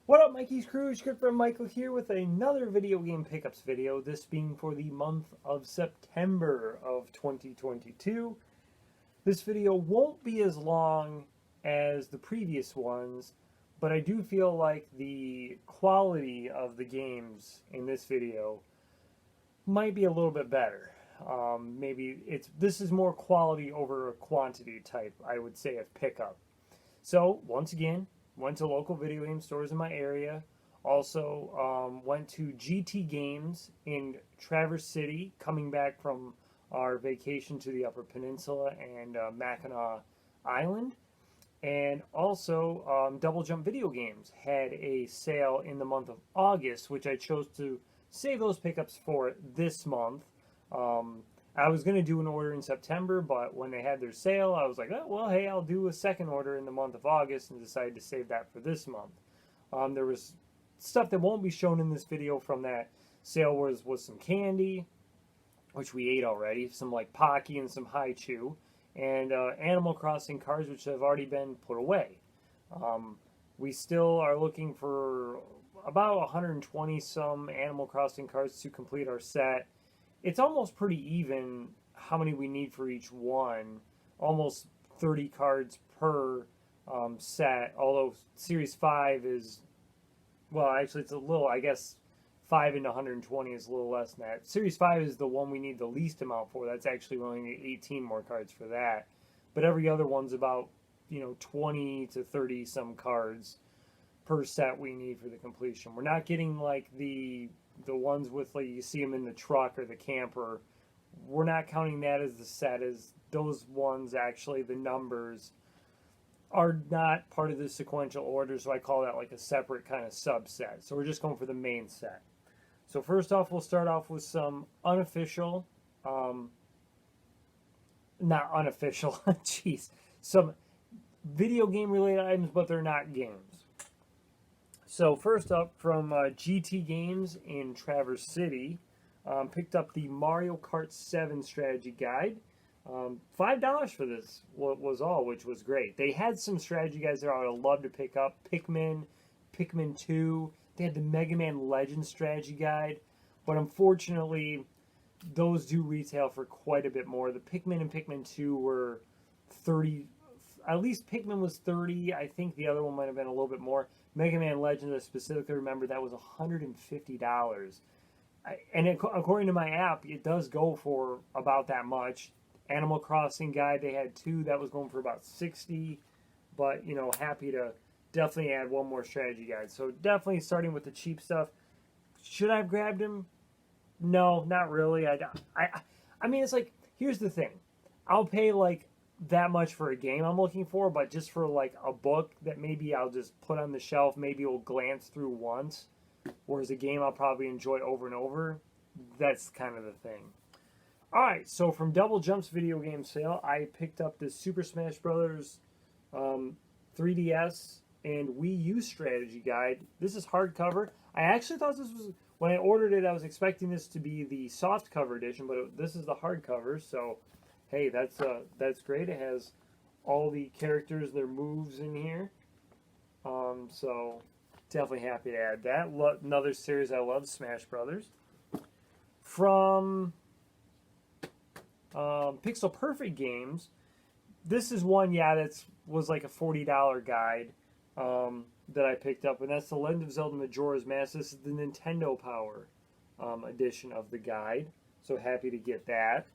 What up, Mikey's crew? It's good friend Michael here with another video game pickups video, this being for the month of September of 2022. This video won't be as long as the previous ones, but I do feel like the quality of the games in this video might be a little bit better. This is more quality over quantity type, I would say, of pickup. So, once again, went to local video game stores in my area. Also, went to GT Games in Traverse City, coming back from our vacation to the Upper Peninsula and Mackinac Island. And also, Double Jump Video Games had a sale in the month of August, which I chose to save those pickups for this month. I was going to do an order in September, but when they had their sale, I was like, oh, well, hey, I'll do a second order in the month of August, and decided to save that for this month. There was stuff that won't be shown in this video from that sale was some candy, which we ate already, some like Pocky and some High Chew, and Animal Crossing cards, which have already been put away. We still are looking for about 120 some Animal Crossing cards to complete our set. It's almost pretty even how many we need for each one. Almost 30 cards per set, although Series 5 is, well, actually it's a little, I guess 5 into 120 is a little less than that. Series 5 is the one we need the least amount for. That's actually only 18 more cards for that. But every other one's about, 20 to 30 some cards per set we need for the completion. We're not getting like the ones with, like, you see them in the truck or the camper. We're not counting that as the set, as those ones, actually the numbers are not part of the sequential order, so I call that like a separate kind of subset. So we're just going for the main set. So first off, we'll start off with some unofficial, not unofficial, jeez, some video game related items, but they're not games. So first up, from GT Games in Traverse City, picked up the Mario Kart 7 strategy guide. $5 for this was all, which was great. They had some strategy guides there I would have loved to pick up. Pikmin 2. They had the Mega Man Legends strategy guide, but unfortunately, those do retail for quite a bit more. The Pikmin and Pikmin 2 were 30. At least Pikmin was 30. I think the other one might have been a little bit more. Mega Man Legends, I specifically remember that was $150. And according to my app, it does go for about that much. Animal Crossing guide, they had 2 that was going for about 60. But, happy to definitely add one more strategy guide. So definitely starting with the cheap stuff. Should I have grabbed him? No, not really. I mean, it's like, here's the thing. I'll pay like that much for a game I'm looking for, but just for like a book that maybe I'll just put on the shelf, maybe we'll glance through once, whereas a game I'll probably enjoy over and over, that's kind of the thing. Alright, so from Double Jump's video game sale, I picked up this Super Smash Bros. 3DS and Wii U strategy guide. This is hardcover. I actually thought this was, when I ordered it, I was expecting this to be the soft cover edition, but this is the hardcover, so hey, that's great. It has all the characters, their moves in here. So definitely happy to add that. Another series I love, Smash Brothers. From Pixel Perfect Games, this is one, that was like a $40 guide that I picked up, and that's The Legend of Zelda Majora's Mask. This is the Nintendo Power edition of the guide, so happy to get that.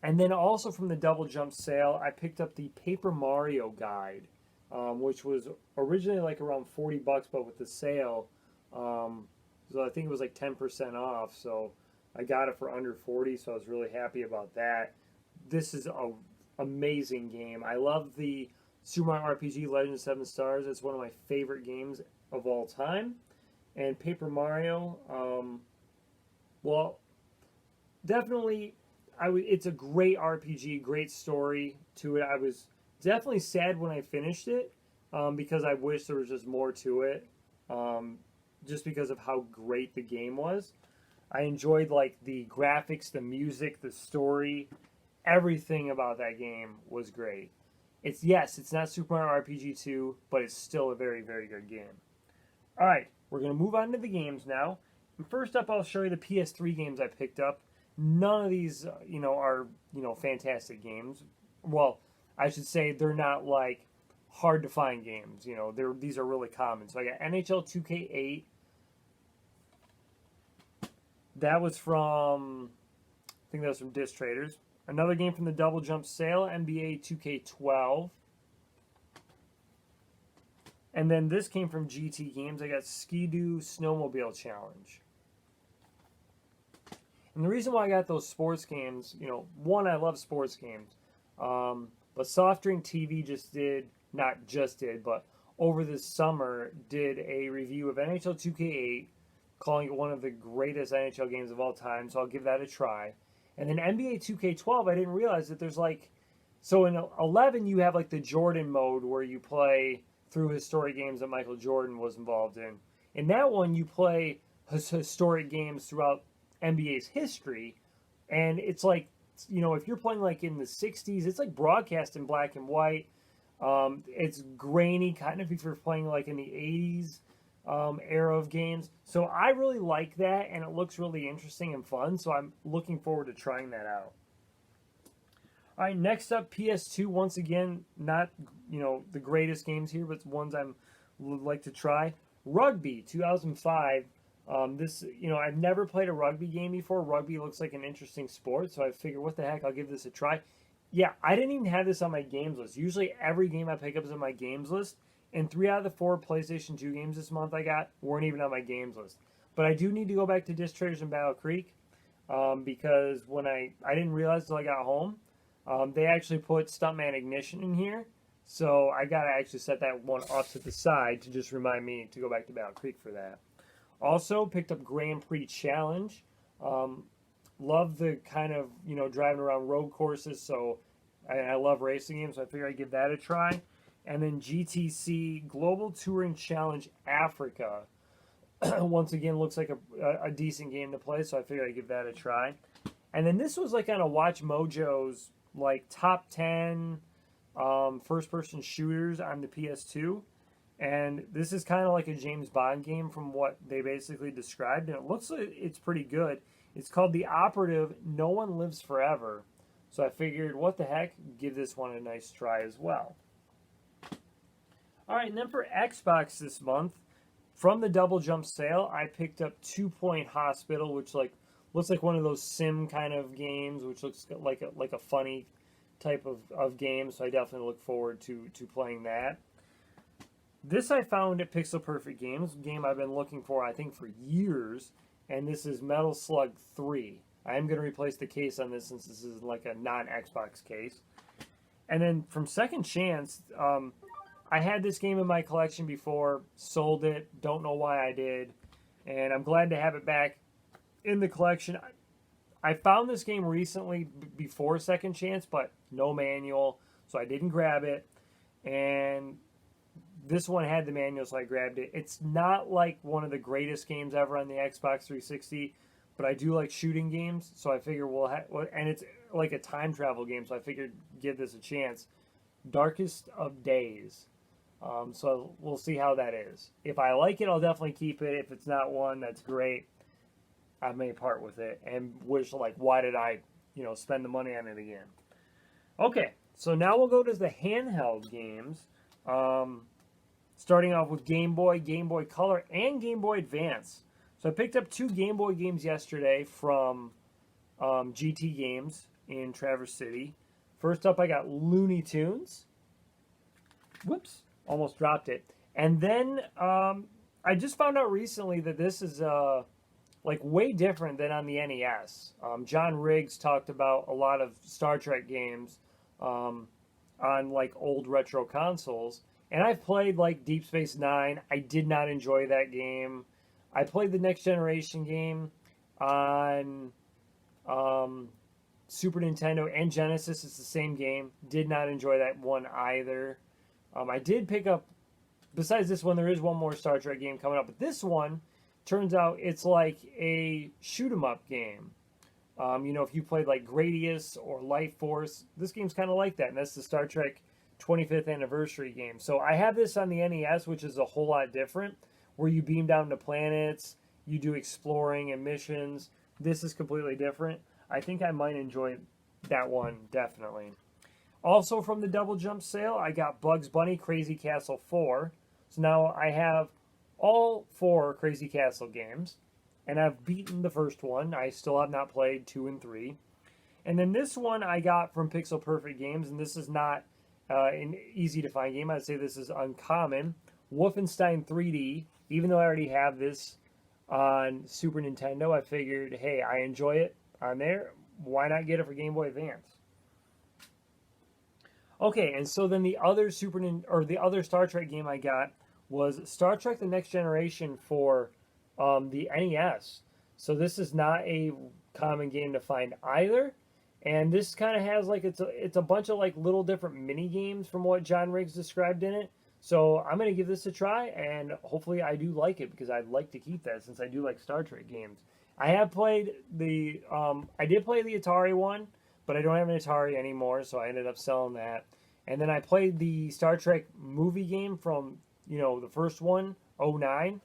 And then also from the Double Jump sale, I picked up the Paper Mario guide, which was originally like around $40, but with the sale, so I think it was like 10% off. So I got it for under 40, so I was really happy about that. This is an amazing game. I love the Super Mario RPG Legend of 7 Stars. It's one of my favorite games of all time. And Paper Mario, well, definitely, it's a great RPG, great story to it. I was definitely sad when I finished it because I wish there was just more to it, just because of how great the game was. I enjoyed like the graphics, the music, the story, everything about that game was great. Yes, it's not Super Mario RPG 2, but it's still a very, very good game. All right, we're going to move on to the games now. And first up, I'll show you the PS3 games I picked up. None of these, are, fantastic games. Well, I should say they're not like hard to find games. These are really common. So I got NHL 2K8. That was from, I think that was from Disc Traders. Another game from the Double Jump sale, NBA 2K12. And then this came from GT Games. I got Ski-Doo Snowmobile Challenge. And the reason why I got those sports games, one, I love sports games. But Soft Drink TV but over this summer did a review of NHL 2K8, calling it one of the greatest NHL games of all time. So I'll give that a try. And then NBA 2K12, I didn't realize that there's so in 11 you have the Jordan mode where you play through historic games that Michael Jordan was involved in. In that one, you play historic games throughout NBA's history, and it's if you're playing in the 60s, it's broadcast in black and white. It's grainy, kind of if you're playing in the 80s era of games. So I really like that, and it looks really interesting and fun, so I'm looking forward to trying that out. All right, next up, PS2. Once again, not the greatest games here, but ones I would like to try. Rugby 2005. I've never played a rugby game before. Rugby looks like an interesting sport, so I figured, what the heck, I'll give this a try. Yeah, I didn't even have this on my games list. Usually every game I pick up is on my games list, and 3 out of the 4 PlayStation 2 games this month I got weren't even on my games list. But I do need to go back to Disc Traders and Battle Creek because when I didn't realize until I got home, they actually put Stuntman Ignition in here, so I got to actually set that one off to the side to just remind me to go back to Battle Creek for that. Also, picked up Grand Prix Challenge. Love the kind of, driving around road courses, so I love racing games, so I figured I'd give that a try. And then GTC Global Touring Challenge Africa. Once again, looks like a decent game to play, so I figured I'd give that a try. And then this was on a Watch Mojo's top 10 first-person shooters on the PS2. And this is kind of like a James Bond game from what they basically described. And it looks like it's pretty good. It's called The Operative No One Lives Forever. So I figured, what the heck, give this one a nice try as well. All right, and then for Xbox this month, from the Double Jump sale, I picked up 2 Point Hospital, which looks like one of those sim kind of games, which looks like a funny type of game. So I definitely look forward to playing that. This I found at Pixel Perfect Games, a game I've been looking for, I think, for years, and this is Metal Slug 3. I am going to replace the case on this since this is a non-Xbox case. And then from Second Chance, I had this game in my collection before, sold it, don't know why I did, and I'm glad to have it back in the collection. I found this game recently before Second Chance, but no manual, so I didn't grab it, and this one had the manual, so I grabbed it. It's not like one of the greatest games ever on the Xbox 360, but I do like shooting games, so I figure and it's like a time travel game, so I figured give this a chance. Darkest of Days. So we'll see how that is. If I like it, I'll definitely keep it. If it's not one, that's great. I may part with it and wish, why did I, spend the money on it again? Okay, so now we'll go to the handheld games. Starting off with Game Boy, Game Boy Color, and Game Boy Advance. So I picked up 2 Game Boy games yesterday from GT Games in Traverse City. First up, I got Looney Tunes. Whoops, almost dropped it. And then I just found out recently that this is way different than on the NES. John Riggs talked about a lot of Star Trek games on old retro consoles. And I've played Deep Space Nine. I did not enjoy that game. I played the Next Generation game on Super Nintendo and Genesis. It's the same game. Did not enjoy that one either. I did pick up, besides this one, there is one more Star Trek game coming up. But this one, turns out it's like a shoot-'em-up game. If you played Gradius or Light Force, this game's kind of like that. And that's the Star Trek 25th anniversary game. So I have this on the NES, which is a whole lot different, where you beam down to planets, you do exploring and missions. This is completely different. I think I might enjoy that one, definitely. Also from the Double Jump sale, I got Bugs Bunny Crazy Castle 4. So now I have all 4 Crazy Castle games, and I've beaten the first one. I still have not played 2 and 3. And then this one I got from Pixel Perfect Games, and this is not an easy to find game. I'd say this is uncommon. Wolfenstein 3D, even though I already have this on Super Nintendo, I figured, hey, I enjoy it on there. Why not get it for Game Boy Advance? Okay, and so then the other the other Star Trek game I got was Star Trek: The Next Generation for the NES. So this is not a common game to find either. And this kind of has like it's a bunch of like little different mini games from what John Riggs described in it. So I'm gonna give this a try, and hopefully I do like it because I'd like to keep that since I do like Star Trek games. I have played the I did play the Atari one, but I don't have an Atari anymore, so I ended up selling that. And then I played the Star Trek movie game from the first one, '09.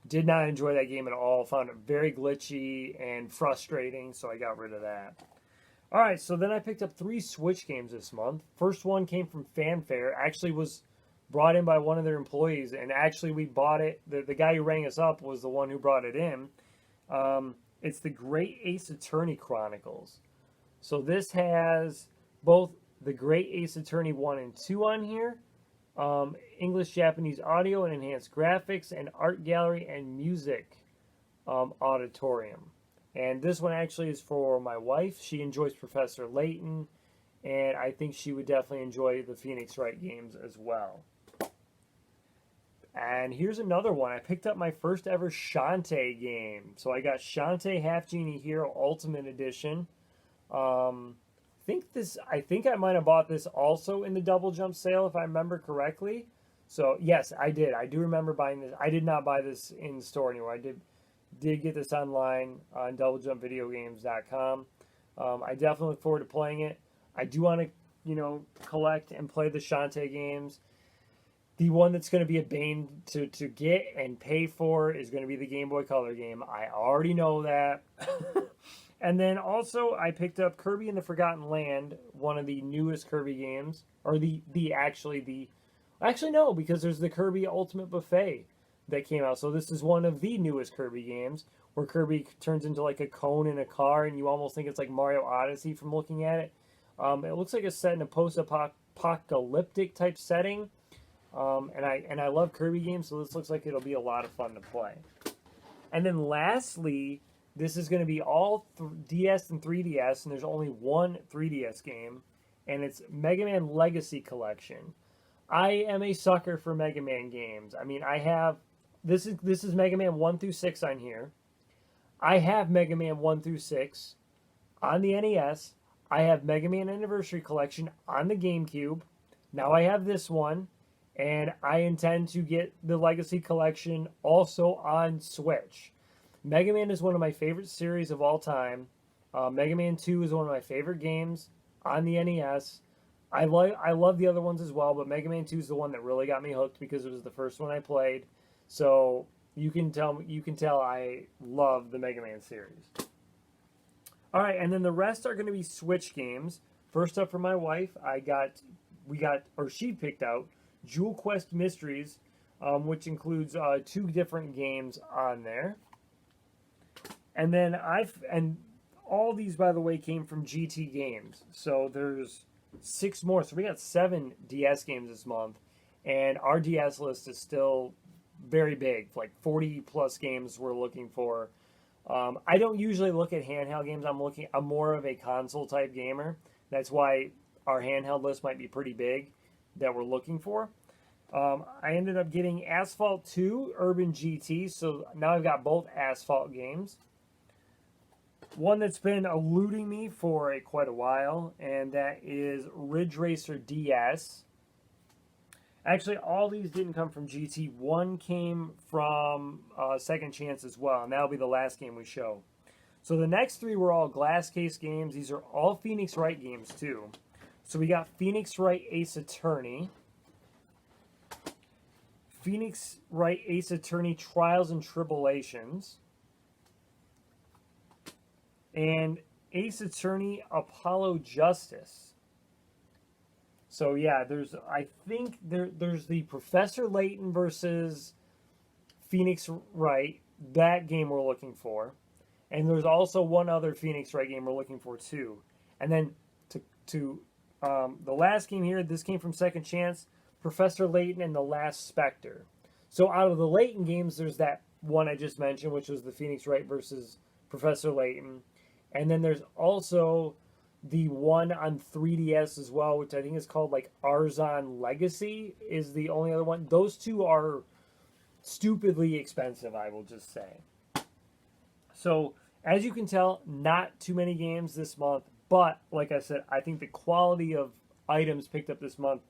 Did not enjoy that game at all. Found it very glitchy and frustrating, so I got rid of that. All right, so then I picked up 3 Switch games this month. First one came from Fanfare. Actually was brought in by one of their employees, and actually we bought it. The guy who rang us up was the one who brought it in. It's the Great Ace Attorney Chronicles. So this has both the Great Ace Attorney 1 and 2 on here, English, Japanese audio and enhanced graphics, and art gallery and music auditorium. And this one actually is for my wife. She enjoys Professor Layton, and I think she would definitely enjoy the Phoenix Wright games as well. And here's another one. I picked up my first ever Shantae game. So I got Shantae Half Genie Hero Ultimate Edition. I think I might have bought this also in the Double Jump sale if I remember correctly. So yes, I did. I do remember buying this. I did not buy this in the store anywhere. I did get this online on doublejumpvideogames.com. I definitely look forward to playing it. I do want to, collect and play the Shantae games. The one that's going to be a bane to get and pay for is going to be the Game Boy Color game. I already know that. And then also I picked up Kirby and the Forgotten Land, one of the newest Kirby games, or actually no, because there's the Kirby Ultimate Buffet that came out. So this is one of the newest Kirby games where Kirby turns into like a cone in a car, and you almost think it's like Mario Odyssey from looking at it. It looks like it's set in a post-apocalyptic type setting, and I love Kirby games, so this looks like it'll be a lot of fun to play. And then lastly, this is going to be all DS and 3DS, and there's only one 3DS game, and it's Mega Man Legacy Collection. I am a sucker for Mega Man games. I mean, I have this is Mega Man 1 through 6 on here. I have Mega Man 1 through 6 on the NES. I have Mega Man Anniversary Collection on the GameCube. Now I have this one, and I intend to get the Legacy Collection also on Switch. Mega Man is one of my favorite series of all time. Mega Man 2 is one of my favorite games on the NES. I love the other ones as well, but Mega Man 2 is the one that really got me hooked because it was the first one I played. So you can tell I love the Mega Man series. All right, and then the rest are going to be Switch games. First up for my wife, she picked out Jewel Quest Mysteries, which includes 2 different games on there. And then all these, by the way, came from GT Games. So there's 6 more. So we got 7 DS games this month, and our DS list is still very big, like 40 plus games we're looking for. I don't usually look at handheld games. I'm more of a console type gamer. That's why our handheld list might be pretty big that we're looking for. I ended up getting Asphalt 2 Urban GT, so now I've got both Asphalt games. One that's been eluding me for quite a while, and that is Ridge Racer DS. Actually, all these didn't come from GT. One came from Second Chance as well, and that'll be the last game we show. So the next 3 were all glass case games. These are all Phoenix Wright games, too. So we got Phoenix Wright Ace Attorney. Phoenix Wright Ace Attorney Trials and Tribulations. And Ace Attorney Apollo Justice. So yeah, I think there's the Professor Layton versus Phoenix Wright, that game we're looking for. And there's also one other Phoenix Wright game we're looking for too. And then to the last game here, this came from Second Chance, Professor Layton and the Last Spectre. So out of the Layton games, there's that one I just mentioned, which was the Phoenix Wright versus Professor Layton. And then there's also the one on 3DS as well, which I think is called like Arzon Legacy is the only other one. Those two are stupidly expensive, I will just say. So as you can tell, not too many games this month, but like I said, I think the quality of items picked up this month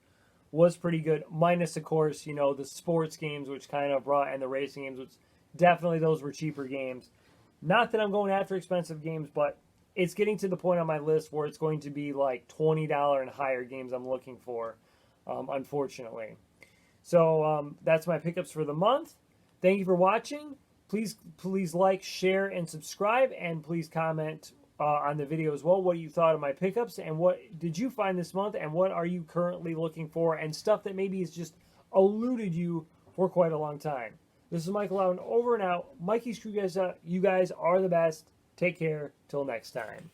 was pretty good, minus of course, you know, the sports games, which kind of brought, and the racing games, which definitely those were cheaper games. Not that I'm going after expensive games, but it's getting to the point on my list where it's going to be like $20 and higher games I'm looking for, unfortunately. So that's my pickups for the month. Thank you for watching. Please like, share, and subscribe, and please comment on the video as well what you thought of my pickups and what did you find this month and what are you currently looking for and stuff that maybe has just eluded you for quite a long time. This is Michael out and over and out. Mikey, screw you guys up. You guys are the best. Take care. Till next time.